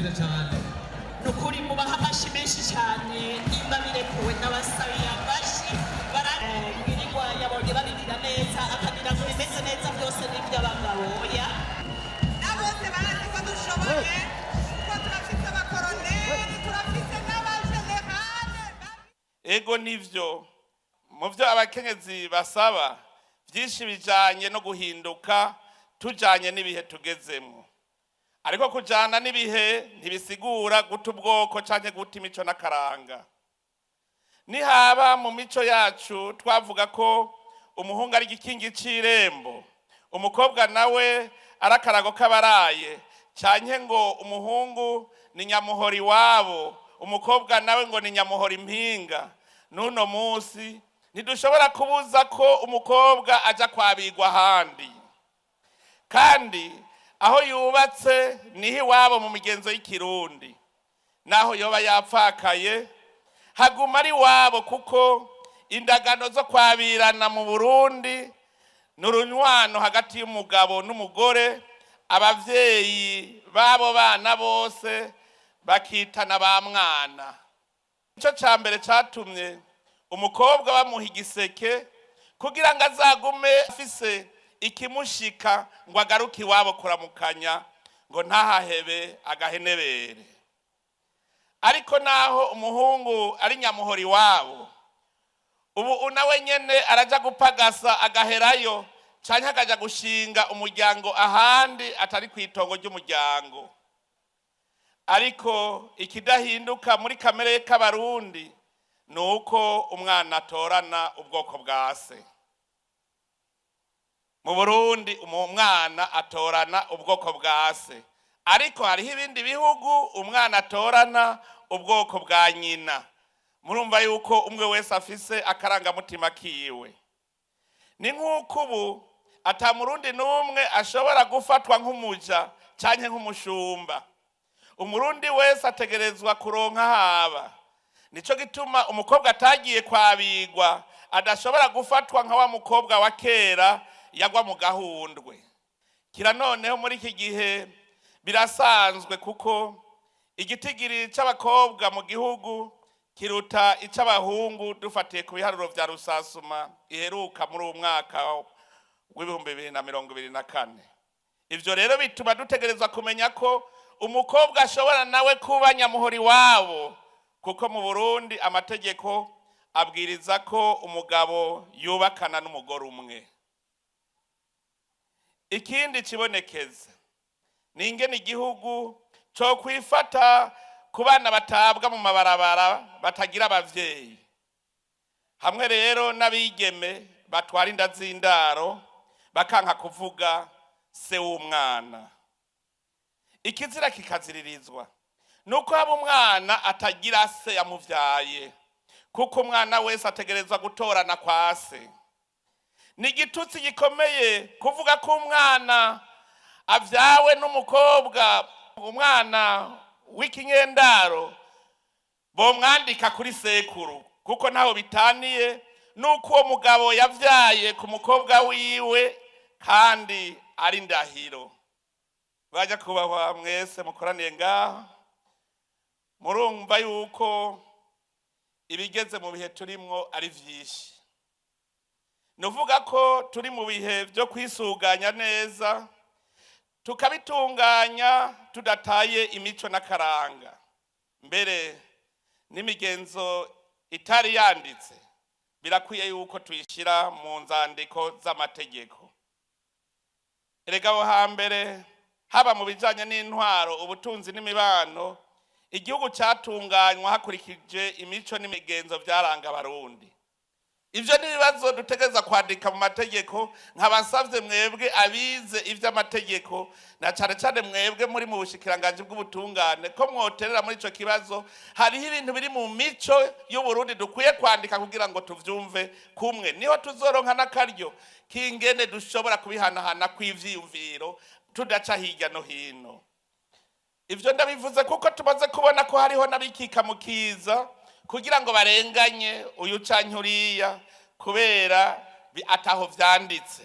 neza cyane nukuri mubaha amashi menshi cyane nimba birekuwe n'abasabiye amashi barangirwa yabonye babigira neza akagira ngo bimeze neza byose n'iby'abagaboya nabose barazi ko dushoboye ko turafite abakoroneri turafite n'abajenerale ego nivyo mu byo abakenyezi basaba byinshi bijanye no guhinduka tujanye n'ibihe tugezemo ariko kujana n'ibihe ntibisigura guta ubwoko canke guta imico n'akaranga nihaba mu mico yacu twavuga ko umuhungu ari igikingi c'irembo umukobwa nawe arakarago k'abaraye canke ngo umuhungu ni nyamuhori wabo umukobwa nawe ngo ni nyamuhori impinga nuno musi ntidushobora kubuza ko umukobwa aja kwabigwa ahandi kandi aho yubatse niho iwabo mu migenzo y'ikirundi naho yoba yapfakaye haguma ari wabo kuko indagano zo kwabirana mu Burundi n'urunywano hagati y'umugabo n'umugore abavyeyi babo bana bose bakitana ba mwana ico cambere catumye umukobwa bamuha igiseke kugira ngo azagume afise ikimushika ngo agaruke iwabo kuramukanya ngo ntahahebe agahenebere ariko naho umuhungu ari nyamuhori wabo ubu nawe nyene araja gupagasa agaherayo canke akaja gushinga umuryango ahandi atari kwitongo ry'umuryango ariko ikidahinduka muri kamere y'Abarundi nuko umwana atorana ubwoko bwa se mu Burundi umwana atorana ubwoko bwa se ariko hariho ibindi bihugu umwana atorana ubwoko bwa nyina murumva yuko umwe wese afise akarangamutima kiwe ni nk'uko ubu ata murundi n'umwe ashobora gufatwa nk'umuja canke nk'umushumba umurundi wese ategerezwa kuronka haba nico gituma umukobwa atagiye kwabigwa adashobora gufatwa nka wa mukobwa wa kera yagwa mu gahundwe kira noneho muri iki gihe birasanzwe kuko igitigiri c'abakobwa mu gihugu kiruta ic'abahungu dufatiye ku biharuro vya rusasuma iheruka muri uwo mwaka w'ibihumbi 2024 ivyo rero bituma dutegerezwa kumenya ko umukobwa ashobora nawe kuba nyamuhori wabo kuko mu Burundi amategeko abwiriza ko umugabo yubakana n'umugore umwe ikindi kibonekeza ni ingene igihugu cyo kwifata ku bana batabwa mu mabarabara batagira abavyeyi hamwe rero n'abigeme batwara inda z'indaro bakanka kuvuga se w'umwana ikizira kikaziririzwa nuko haba umwana atagira se yamuvyaye kuko umwana wese ategerezwa gutorana kwa se ni igitutsi gikomeye kuvuga ko umwana avyawe n'umukobwa umwana w'ikinyendaro bomwandika kuri sekuru kuko ntaho bitaniye nuko uwo mugabo yavyaye ku mukobwa wiwe kandi ari ndahiro baja kubahwa mwese mukoraniye ngaho murumva yuko ibigeze mu bihe turimwo ari vyinshi nuvuga ko turi mu bihe byo kwisuganya neza tukabitunganya tudataye imico n'akaranga mbere n'imigenzo itari yanditse birakwiye yuko tuyishira mu nzandiko z'amategeko erega aho hambere haba mu bijanye n'intwaro ubutunzi n'imibano igihugu cyatunganywa hakurikije imico n'imigenzo byaranga Abarundi ivyo nibibazo dutegeza kwandika mu mategeko nkabasavye mwebwe abize ivy'amategeko na cane cane mwebwe muri mu bushikiranganje bw'ubutungane ko mwoterera muri ico kibazo hariho ibintu biri mu mico y'u Burundi dukwiye kwandika kugira ngo tuvyumve kumwe niho tuzoronka n'akaryo kingene dushobora kubihanahana kw'ivyiyumviro tudaca hirya no hino ivyo ndabivuze kuko tumaze kubona ko hariho n'abikika mu kiza kugira ngo barenganye uyu canke uriya kubera ataho vyanditse